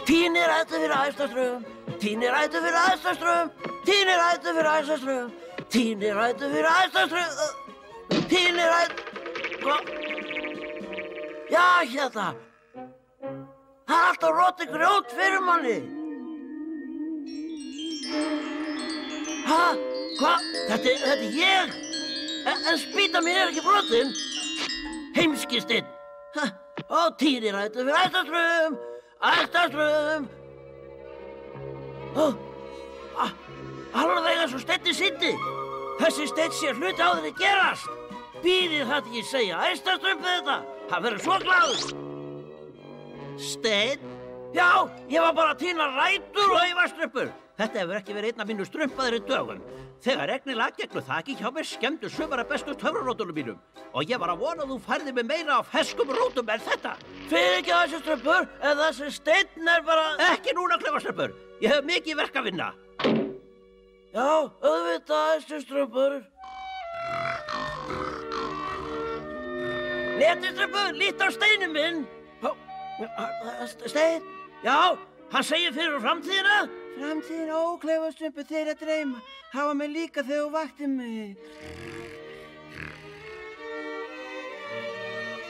Tínir ættu fyrir æstaström, tínir ættu fyrir æstaström, tínir ættu fyrir æstaström, tínir ættu fyrir æstaström, tínir ættu... Hvað? Já, hérna. Það er alltaf rotið grjót fyrir manni. Ha? Hvað? Þetta er ég. En spýta mín er ekki brotin. Heimskistinn. Og tínir ættu fyrir æstaström. Æstaström! Alveg eins og Steinn sýndi. Þessi Steinn sé hluti á þeirri gerast. Bíðið það ekki segja æstaström með þetta. Hann verður svo glaður. Steinn? Já, ég var bara að tína rætur og ævaströmpur. Þetta hefur ekki verið einn af mínu strumpaðri dögum. Þegar regnið lag gegn þaki hjá mér skemmdu sumar af bestu töfrarótunum mínum. Og ég var að vona að þú færði mig meira af ferskum rótum en þetta. Fyrir ekki þessi strömpur, en þessi Steinn er bara... Ekki núna, Klaufaströmpur. Ég hef mikið verk að vinna. Já, auðvitað þessi strömpur. Letiströmpur, lít á Steinin minn. Steinn? Já, hann segir fyrir framtíðina. Framtíðin, Klaufaströmpur, þeir að dreyma. Hafa mig líka þegar þú vakti mig.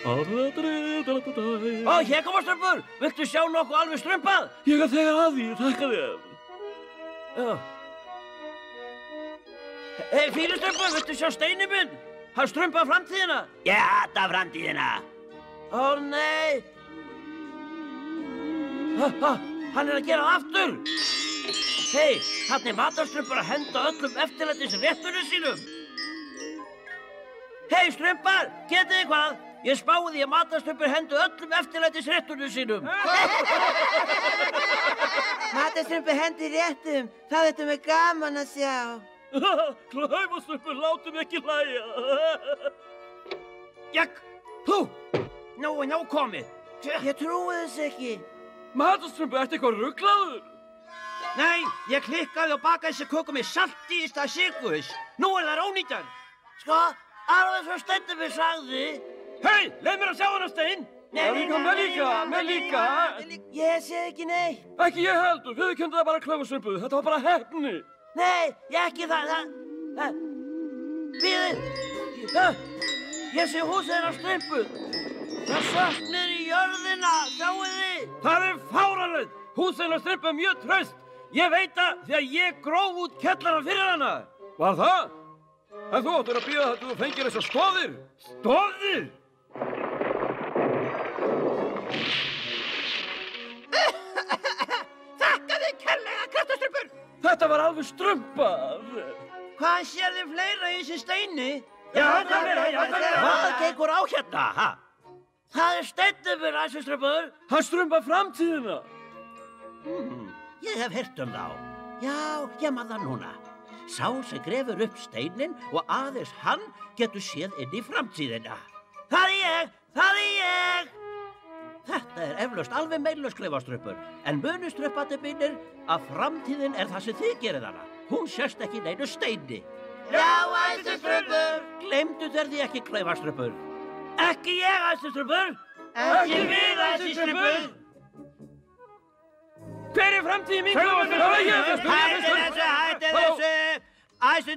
Ó, hér koma strömpur. Viltu sjá nokkuð alveg strömpað? Ég er þegar að því, þakka þér. Já. Hei, fíluströmpur, viltu sjá Steini minn? Hann strömpað framtíðina. Ég hata framtíðina. Ó, nei. Hann er að gera það aftur. Hei, þarna er matarstrumpur að henda öllum eftirlætis réttunum sínum. Hei, strumpar, getið þið hvað? Ég spáði því að matarstrumpur hendu öllum eftirlætis réttunum sínum. Matarstrumpur hendi réttum, það þetta með gaman að sjá. Klaufastrumpur, látum ekki hlæja. Jakk, þú, nú er nóg komið. Ég trúi þess ekki. Matarstrumpur, ertu eitthvað ruglaður? Nei, ég klikkaði og bakaði þessi köku með salti í stað sykurs. Nú er það ónýttan. Sko, alveg svo Steinn mér sagði. Hei, leið mér að sjá hana, Steinn. Mér líka. Ég sé ekki neitt. Ekki ég heldur, viðurkenndu það bara Klaufastrumpur. Þetta var bara heppni. Nei, ég ekki það. Bíðið. Ég sé húsið hennar Strumpu. Það sökk niður í jörðina, sjáið þið. Það er fáránlegt. Húsið hennar Strumpu er mjög traust. Ég veit það því að ég gróf út kjallarann fyrir hana. Var það? En þú áttur að bíða þetta þú fengir þessar stoðir. Stoðir? Þakka þig kærlega, Kraftastrumpur. Þetta var alveg strumpað. Hvað sér þið fleira í þessi Steini? Já, það er. Hvað gengur á hérna, ha? Það er Steinimur, Strumpur. Hann strumpað framtíðina. Ég hef heyrt þá. Já, ég man það núna. Sá sem grefur upp steininn og aðeins hann getur séð inn í framtíðina. Það er ég! Þetta er eflaust alveg meinlaus, Klaufastrumpur. En munu strumpandi mínir að framtíðin er það sem þið gerið hana. Hún sést ekki í neinu steini. Já, Strumpur! Gleymdu þér því ekki, Klaufastrumpur. Ekki ég, Strumpur! Ekki við, Strumpur! Hver er framtíðin mín, Klaufastrumpur? Hætti þessu!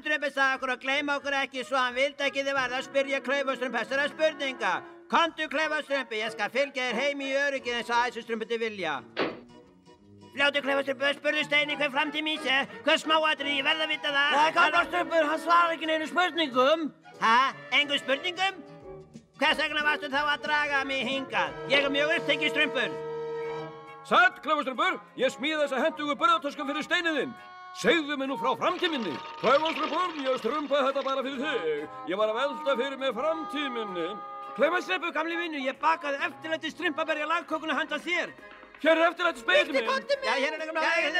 Strumpur sagði okkur að gleyma okkur ekki svo hann vildi ekki þið varð að spyrja Klaufastrump þessara spurninga. Komdu, Klaufastrumpi, ég skal fylgja þér heim í öryggið eins og Strumpi þið vilja. Fljótu, Klaufastrumpi, spurðu Steini hver framtíð mín sé, hver smáatriði, ég verð að vita það. Klaufastrumpur, hann svarar ekki neinu spurningum. Ha? Engum spurningum? Hvers vegna varstu þá að draga mig hingað? Ég er mjög upptekinn, Strumpur. Sæll, Klaufastrumpur, ég smíða þessa hentugu burðartösku fyrir Steininn þinn. Segðu mig nú frá framtíð minni. Klaufastrumpur, ég strumpaði þetta bara fyrir þig. Ég var að velta fyrir mig framtíð minni. Klaufastrumpur, gamli vinur, ég bakaði eftirlæti strumpaberja lagkökuna handa þér. Hér er eftirlæti speilin minn. Já, hér er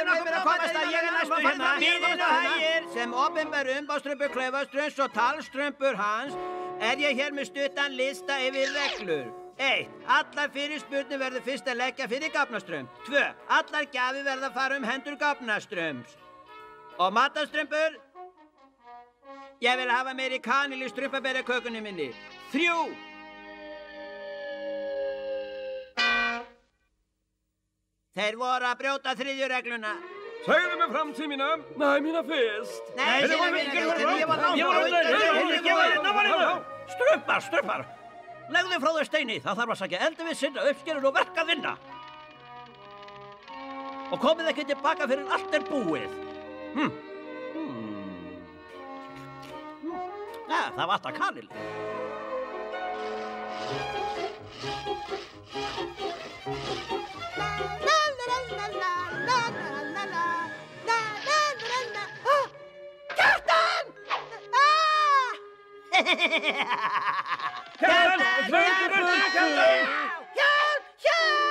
nokkuð að komast að ég er næstu hérna. Bíðið og hægir, sem opinber umbóðstrumpur Klaufastrumps og talstrumpur hans, er ég hér með stuttan lista yfir reglur. 1. Allar fyrirspurnir verður fyrst að leggja fyrir Gáfnastrump. 2. Allar gjafir verða að fara hendur Gáfnastrumps. Og matarstrumpur, ég vil hafa meiri kanil í strumpaberjakökunni minni. 3. Þeir voru að brjóta 3. regluna. Segðu mér framtíð mína. Nei, mína fyrst. Nei, Strumpar. Legðu frá þau steini. Það þarf að sækja eldi við sinna uppskerun og verka vinna. Og komið ekki tilbaka fyrir allt búið. Ja, það vantar kanil. Kjartan!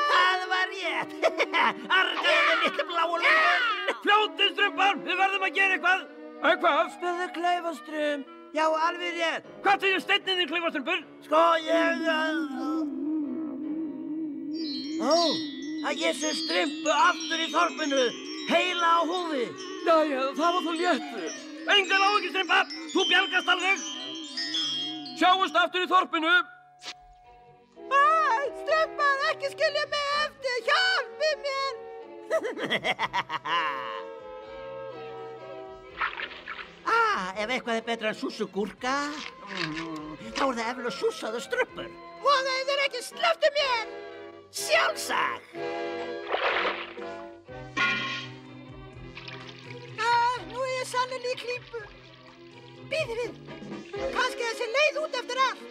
Það var rétt. Argaði litlu bláu lúfur. Fljótið, Strumpar! Við verðum að gera eitthvað. Hvað? Spurðu Klaufastrump. Já, alveg rétt. Hvað segir steinninn þinn, Klaufastrumpur? Sko, ég sé Strumpu aftur í þorpinu. Heila á húfi. Jæja, það var þú léttur. Engan áhyggjur, Strumpa. Þú bjargast alveg. Sjáumst aftur í þorpinu. Strumpa, ekki skilja mig eftir. Hjálpi mér. Ef eitthvað betra en sússugúrka, þá það eflaust sússaður strumpur. Vonaðu þeir ekki slepptu mér! Sjálfsagt! Nú ég sannarlega í klípu. Bíðið við. Kannski þessi leið út eftir allt.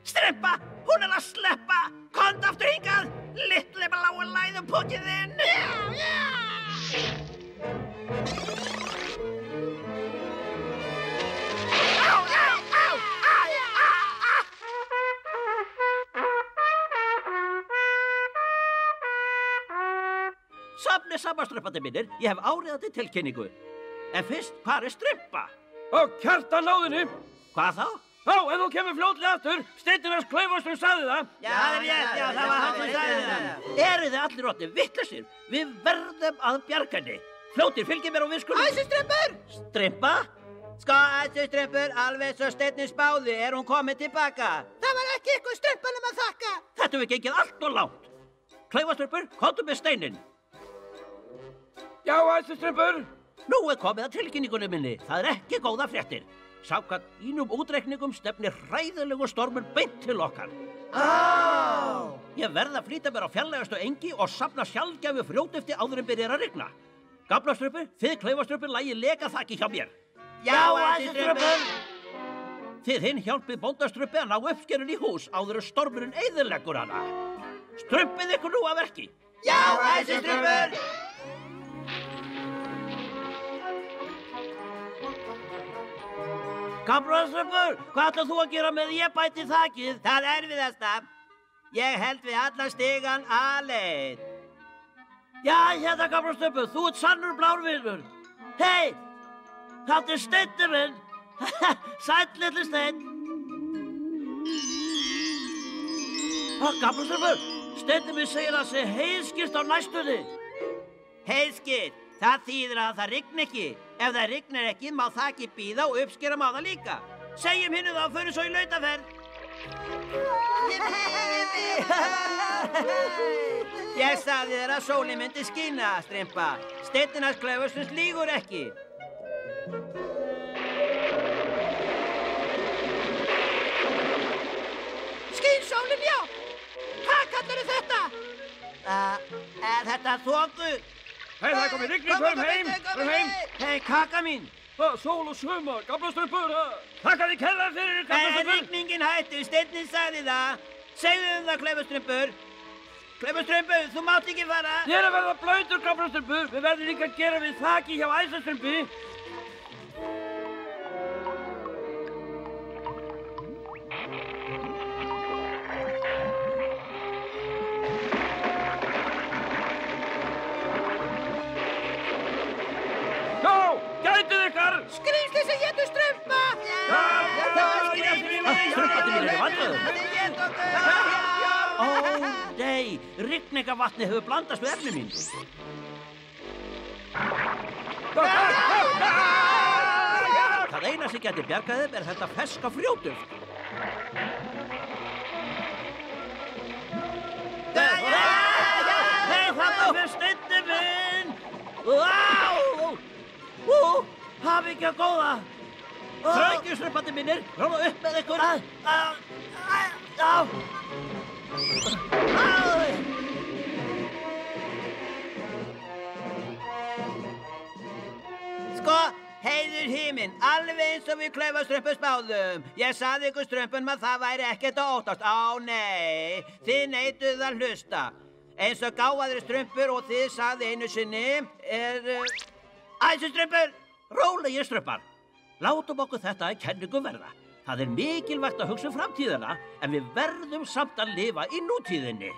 Strumpa, hún að sleppa. Komdu aftur hingað. Litli bláu læðupokið þinn. Safnið saman, strumpandi mínir. Ég hef áriðandi tilkynningu. En fyrst, hvar Strumpa? Á Kjartan náðinni. Hvað þá? En þú kemur fljótlega aftur. Steinninn hans Klaufastrump sagði það. Já, það er rétt, já, það var hann sem sagði það. Eru þið allir orðnir vitlausir? Við verðum að bjarga henni. Fljótir, fylgið mér og við skulum... Æsustrumpur! Strumpa? Sko, Æsustrumpur, alveg svo steinninn spáði, hún komin tilbaka. Það var ekki ykkur strumpunum að þakka. Þetta hefur gengið allt og langt. Klaufastrumpur, komdu með steininn. Já, Æsustrumpur. Nú komið að tilkynningunni minni. Það er ekki góða fréttir. Samkvæmt mínum útreikningum stefnir hræðilegu stormur beint til okkar. Ég verð að flýta mér á fjarlægastu engi og safna sjaldgæfu frjótifti áður en byrjar að rigna. Gamlastrumpur, þið Klaufastrumpur lagið leka þakki hjá mér. Já, Æsustrumpur. Þið hinn hjálpið bóndastrumpi að ná uppskerun í hús áður en stormurinn eyðileggur hana. Strumpið ykkur nú að verki. Já, Æsustrumpur. Gamlastrumpur, hvað ætlar þú að gera með ég bæti þakið? Það erfiðasta. Ég held við allan stigan aleinn. Já, hérna Gamlastrumpur, þú ert sannur blárvinur. Hei, þetta er steinninn minn. Sæll litli steinn. Gamlastrumpur, steinninn minn segir að sé heiðskýrt á næstunni. Heiðskýrt? Það þýðir að það rigni ekki. Ef það rignir ekki, má þakið bíða og uppskera má það líka. Segjum hinnu þá, förum svo í lautaferð. Ég sagði þér að sólin myndi skína, Strumpa. Steinninn hans Klaufastrumps lýgur ekki. Skín sólin, já. Hvað kallarðu þetta? Er þetta þoku? Hei, það er komið rigning, förum heim. Hei, kaka mín. Sól og sumar, Gamlastrumpur. Þakka þig kærlega fyrir, Gamlastrumpur. Rigningin hættir, steinninn sagði það. Segðu það, Klaufastrumpur. Klaufastrumpur, þú mátt ekki fara. Ég er að verða blautur, Gamlastrumpur. Við verðum líka að gera við þaki hjá Æsustrumpi. Gætið ykkar! Skrýmsli sem étur Strumpa! Já, Strumpandi mínir í vandræðum. Ó, nei, rigningavatni hefur blandast við efni mín. Það eina sem geti bjargað þeim þetta ferska frjóduft. Nei, þarna fyrir steinni minn! Hafi ekki að góða! Þröngjusröppandi mínir, ráða upp með ykkur! Sko, heiður himinn, alveg eins og við klaufaströmpu spáðum. Ég sagði ykkur strömpunum að það væri ekkert að óttast. Á, nei, þið neituð að hlusta. Eins og gáfaðri strömpur og þið sagði einu sinni Æsuströmpur, rólegir strömpar. Látum okkur þetta að kenningu verða. Það mikilvægt að hugsa framtíðina, en við verðum samt að lifa í nútíðinni.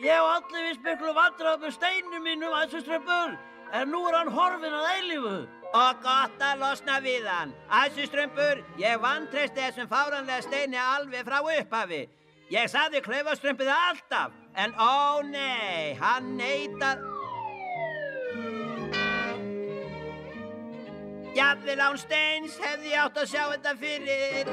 Ég og allir við speklu vandræðum með steinu mínum, æsuströmpur, en nú hann horfinn að eilífu. Og gott að losna við hann. Æsuströmpur, ég vantreysti þessum fáránlega steini alveg frá upphafi. Ég sagði klaufaströmpið alltaf, en ó nei, hann neitar. Jafnvel án steins hefði ég átt að sjá þetta fyrir.